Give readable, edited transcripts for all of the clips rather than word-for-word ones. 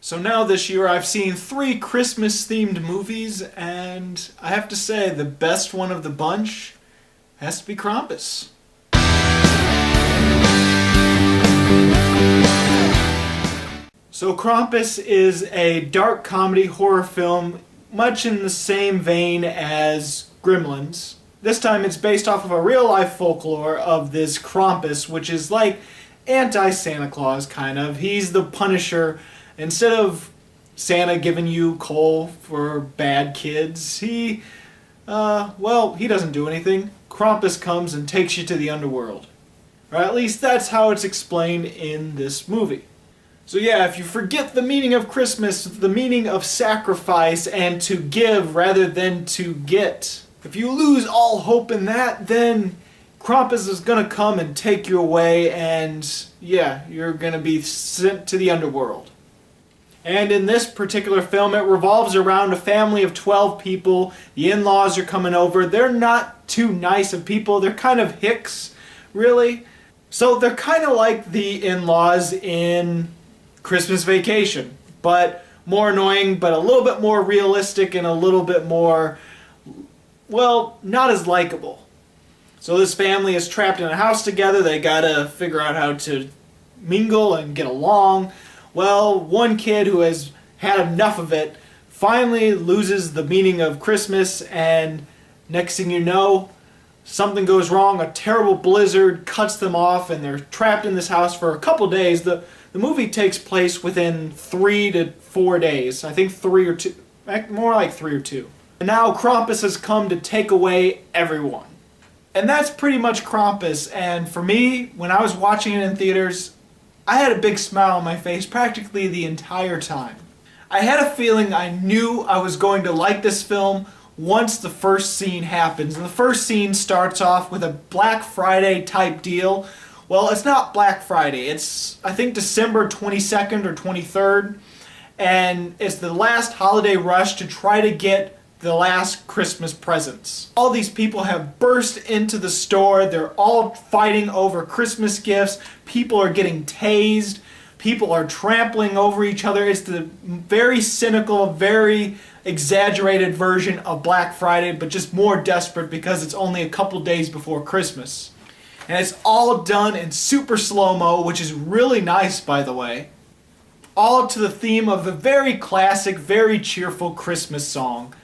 So now this year I've seen 3 Christmas-themed movies, and I have to say the best one of the bunch has to be Krampus. So Krampus is a dark comedy horror film, much in the same vein as Gremlins. This time it's based off of a real-life folklore of this Krampus, which is like anti-Santa Claus, kind of. He's the Punisher. Instead of Santa giving you coal for bad kids, he doesn't do anything. Krampus comes and takes you to the underworld. Or at least that's how it's explained in this movie. So yeah, if you forget the meaning of Christmas, the meaning of sacrifice and to give rather than to get, if you lose all hope in that, then Krampus is gonna come and take you away, and yeah, you're gonna be sent to the underworld. And in this particular film, it revolves around a family of 12 people. The in-laws are coming over. They're not too nice of people. They're kind of hicks, really. So they're kind of like the in-laws in Christmas Vacation, but more annoying, but a little bit more realistic and a little bit more, well, not as likable. So this family is trapped in a house together. They gotta figure out how to mingle and get along. Well, one kid who has had enough of it finally loses the meaning of Christmas, and next thing you know, something goes wrong. A terrible blizzard cuts them off, and they're trapped in this house for a couple days. The movie takes place within 3 to 4 days. I think 3 or 2, more like 3 or 2. And now Krampus has come to take away everyone. And that's pretty much Krampus, and for me, when I was watching it in theaters, I had a big smile on my face practically the entire time. I had a feeling I knew I was going to like this film once the first scene happens. And the first scene starts off with a Black Friday type deal. Well, it's not Black Friday. It's, I think, December 22nd or 23rd. And it's the last holiday rush to try to get the last Christmas presents. All these people have burst into the store. They're all fighting over Christmas gifts. People are getting tased. People are trampling over each other. It's the very cynical, very exaggerated version of Black Friday, but just more desperate because it's only a couple days before Christmas. And it's all done in super slow-mo, which is really nice, by the way. All to the theme of the very classic, very cheerful Christmas song.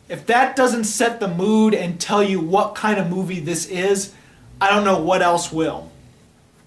If that doesn't set the mood and tell you what kind of movie this is, I don't know what else will.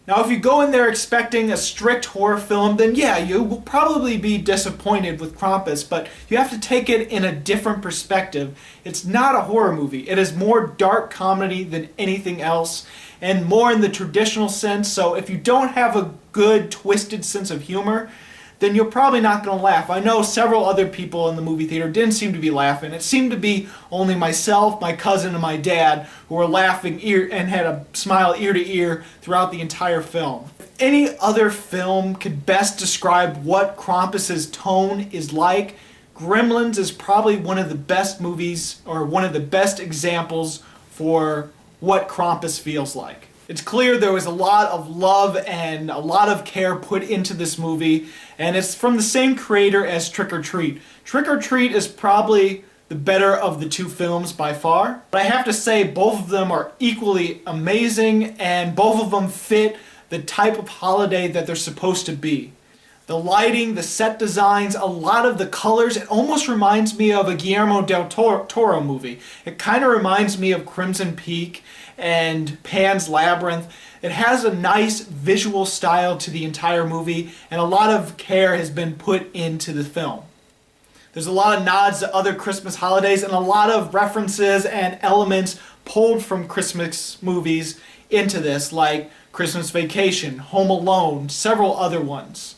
Now, if you go in there expecting a strict horror film, then yeah, you will probably be disappointed with Krampus, but you have to take it in a different perspective. It's not a horror movie. It is more dark comedy than anything else, and more in the traditional sense, so if you don't have a good, twisted sense of humor, then you're probably not going to laugh. I know several other people in the movie theater didn't seem to be laughing. It seemed to be only myself, my cousin, and my dad who were laughing and had a smile ear to ear throughout the entire film. If any other film could best describe what Krampus's tone is like, Gremlins is probably one of the best movies, or one of the best examples for what Krampus feels like. It's clear there was a lot of love and a lot of care put into this movie, and it's from the same creator as Trick or Treat. Trick or Treat is probably the better of the 2 films by far, but I have to say both of them are equally amazing, and both of them fit the type of holiday that they're supposed to be. The lighting, the set designs, a lot of the colors, it almost reminds me of a Guillermo del Toro movie. It kind of reminds me of Crimson Peak and Pan's Labyrinth. It has a nice visual style to the entire movie, and a lot of care has been put into the film. There's a lot of nods to other Christmas holidays and a lot of references and elements pulled from Christmas movies into this, like Christmas Vacation, Home Alone, several other ones.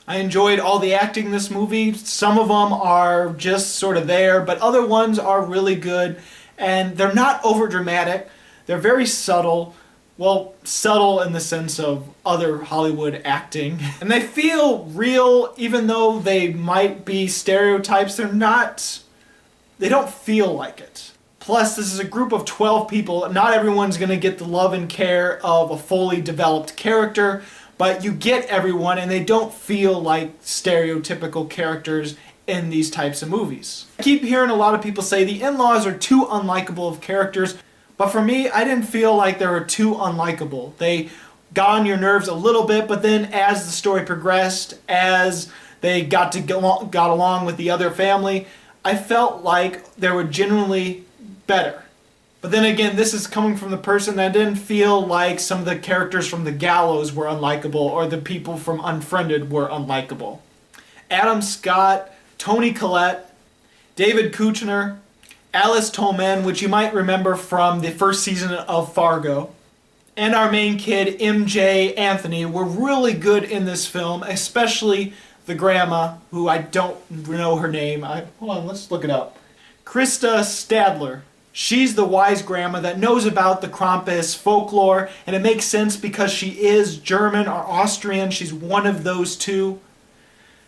I enjoyed all the acting in this movie. Some of them are just sort of there, but other ones are really good, and they're not overdramatic. They're very subtle. Well, subtle in the sense of other Hollywood acting. And they feel real, even though they might be stereotypes. They don't feel like it. Plus, this is a group of 12 people. Not everyone's going to get the love and care of a fully developed character, but you get everyone and they don't feel like stereotypical characters in these types of movies. I keep hearing a lot of people say the in-laws are too unlikable of characters, but for me, I didn't feel like they were too unlikable. They got on your nerves a little bit, but then as the story progressed, as they got along with the other family, I felt like they were genuinely better. But then again, this is coming from the person that didn't feel like some of the characters from The Gallows were unlikable or the people from Unfriended were unlikable. Adam Scott, Toni Collette, David Kushner, Alice Tolman, which you might remember from the first season of Fargo, and our main kid, MJ Anthony, were really good in this film, especially the grandma, who I don't know her name. Hold on, let's look it up. Krista Stadler. She's the wise grandma that knows about the Krampus folklore, and it makes sense because she is German or Austrian. She's one of those two.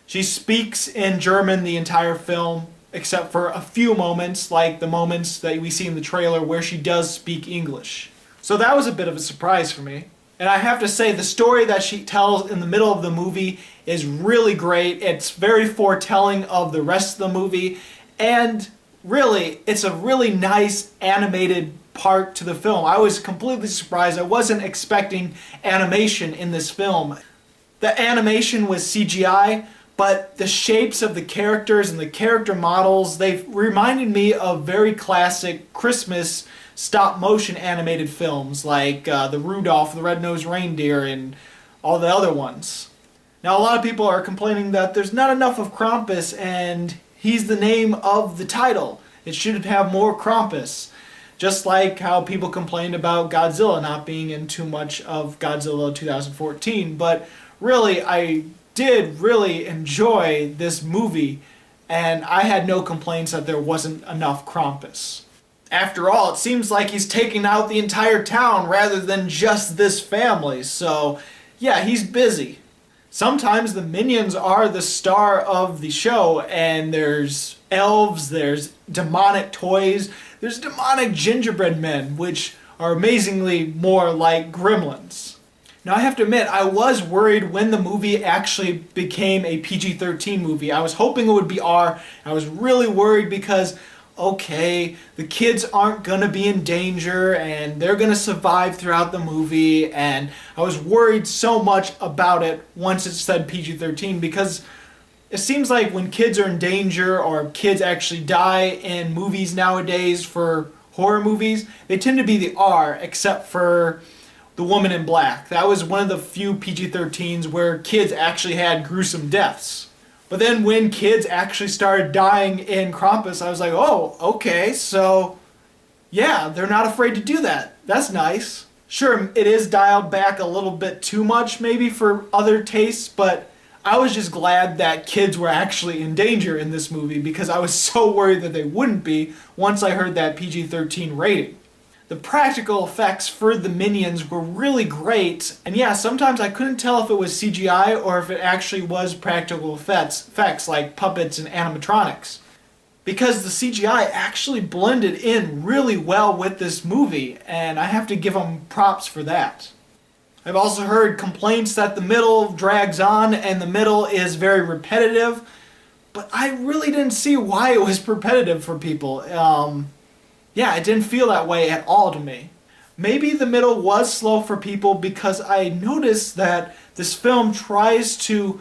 She speaks in German the entire film, except for a few moments, like the moments that we see in the trailer where she does speak English. So that was a bit of a surprise for me. And I have to say, the story that she tells in the middle of the movie is really great. It's very foretelling of the rest of the movie, and really, it's a really nice animated part to the film. I was completely surprised. I wasn't expecting animation in this film. The animation was CGI, but the shapes of the characters and the character models, they reminded me of very classic Christmas stop-motion animated films like the Rudolph the Red-Nosed Reindeer and all the other ones. Now, a lot of people are complaining that there's not enough of Krampus, and he's the name of the title. It should have more Krampus. Just like how people complained about Godzilla not being in too much of Godzilla 2014. But really, I did really enjoy this movie, and I had no complaints that there wasn't enough Krampus. After all, it seems like he's taking out the entire town rather than just this family, so yeah, he's busy. Sometimes the minions are the star of the show, and there's elves, there's demonic toys, there's demonic gingerbread men, which are amazingly more like gremlins. Now, I have to admit, I was worried when the movie actually became a PG-13 movie. I was hoping it would be R. I was really worried because, okay, the kids aren't going to be in danger and they're going to survive throughout the movie, and I was worried so much about it once it said PG-13 because it seems like when kids are in danger or kids actually die in movies nowadays for horror movies, they tend to be the R, except for The Woman in Black. That was one of the few PG-13s where kids actually had gruesome deaths. But then when kids actually started dying in Krampus, I was like, oh, okay, so yeah, they're not afraid to do that. That's nice. Sure, it is dialed back a little bit too much maybe for other tastes, but I was just glad that kids were actually in danger in this movie because I was so worried that they wouldn't be once I heard that PG-13 rating. The practical effects for the minions were really great, and yeah, sometimes I couldn't tell if it was CGI or if it actually was practical effects like puppets and animatronics. Because the CGI actually blended in really well with this movie, and I have to give them props for that. I've also heard complaints that the middle drags on and the middle is very repetitive, but I really didn't see why it was repetitive for people. Yeah, it didn't feel that way at all to me. Maybe the middle was slow for people because I noticed that this film tries to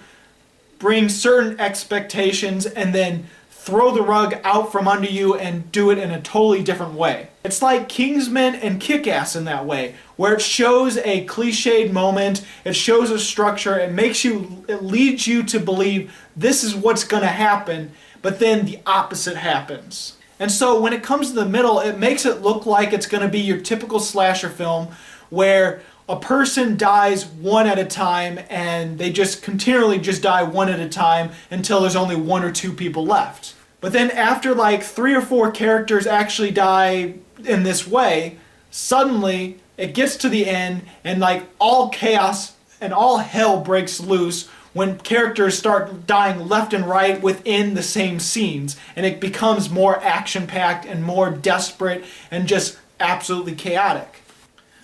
bring certain expectations and then throw the rug out from under you and do it in a totally different way. It's like Kingsman and Kick-Ass in that way, where it shows a cliched moment, it shows a structure, it leads you to believe this is what's going to happen, but then the opposite happens. And so when it comes to the middle, it makes it look like it's going to be your typical slasher film where a person dies one at a time and they just continually just die one at a time until there's only one or two people left. But then after like 3 or 4 characters actually die in this way, suddenly it gets to the end and like all chaos and all hell breaks loose when characters start dying left and right within the same scenes, and it becomes more action-packed and more desperate and just absolutely chaotic.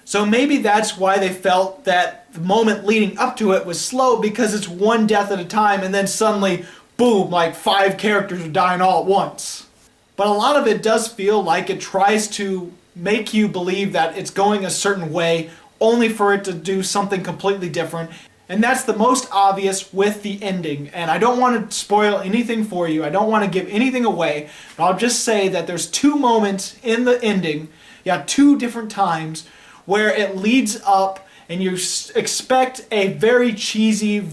So maybe that's why they felt that the moment leading up to it was slow because it's one death at a time, and then suddenly, boom, like 5 characters are dying all at once. But a lot of it does feel like it tries to make you believe that it's going a certain way, only for it to do something completely different. And that's the most obvious with the ending. And I don't want to spoil anything for you. I don't want to give anything away. But I'll just say that there's 2 moments in the ending, 2 different times, where it leads up and you expect a very cheesy,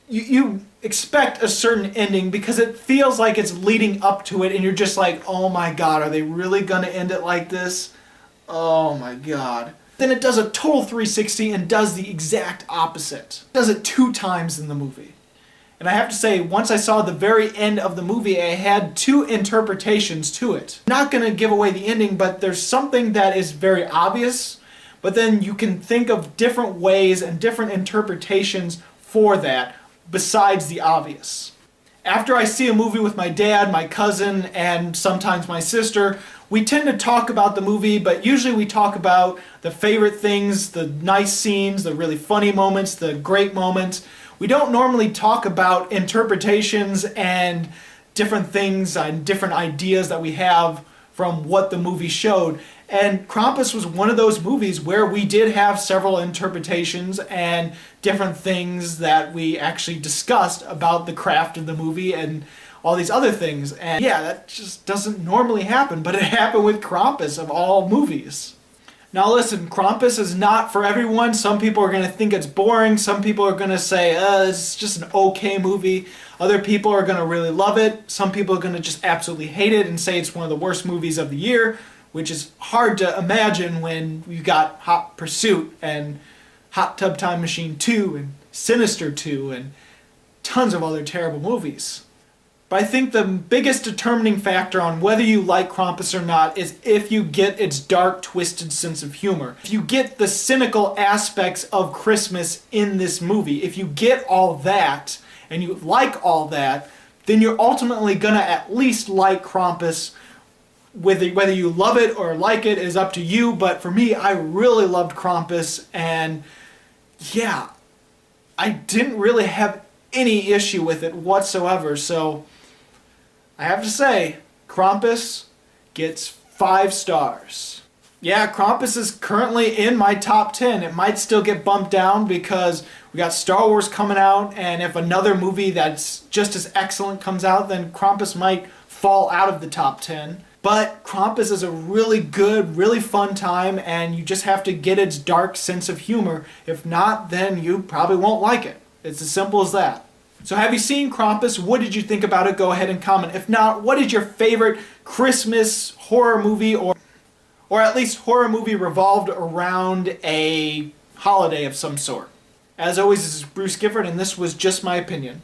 you expect a certain ending because it feels like it's leading up to it, and you're just like, oh my god, are they really gonna end it like this? Oh my god. Then it does a total 360 and does the exact opposite. It does it 2 times in the movie. And I have to say, once I saw the very end of the movie, I had 2 interpretations to it. I'm not gonna give away the ending, but there's something that is very obvious, but then you can think of different ways and different interpretations for that, besides the obvious. After I see a movie with my dad, my cousin, and sometimes my sister, we tend to talk about the movie, but usually we talk about the favorite things, the nice scenes, the really funny moments, the great moments. We don't normally talk about interpretations and different things and different ideas that we have from what the movie showed. And Krampus was one of those movies where we did have several interpretations and different things that we actually discussed about the craft of the movie and all these other things. And yeah, that just doesn't normally happen, but it happened with Krampus of all movies. Now listen, Krampus is not for everyone. Some people are going to think it's boring. Some people are going to say, it's just an okay movie. Other people are going to really love it. Some people are going to just absolutely hate it and say it's one of the worst movies of the year, which is hard to imagine when you got Hot Pursuit and Hot Tub Time Machine 2 and Sinister 2 and tons of other terrible movies. But I think the biggest determining factor on whether you like Krampus or not is if you get its dark, twisted sense of humor. If you get the cynical aspects of Christmas in this movie, if you get all that and you like all that, then you're ultimately gonna at least like Krampus. Whether you love it or like it is up to you, but for me, I really loved Krampus, and yeah, I didn't really have any issue with it whatsoever, so I have to say, Krampus gets 5 stars. Yeah, Krampus is currently in my top 10. It might still get bumped down because we got Star Wars coming out, and if another movie that's just as excellent comes out, then Krampus might fall out of the top 10. But Krampus is a really good, really fun time, and you just have to get its dark sense of humor. If not, then you probably won't like it. It's as simple as that. So have you seen Krampus? What did you think about it? Go ahead and comment. If not, what is your favorite Christmas horror movie, or at least horror movie revolved around a holiday of some sort? As always, this is BruceGifford, and this was Just My Opinion.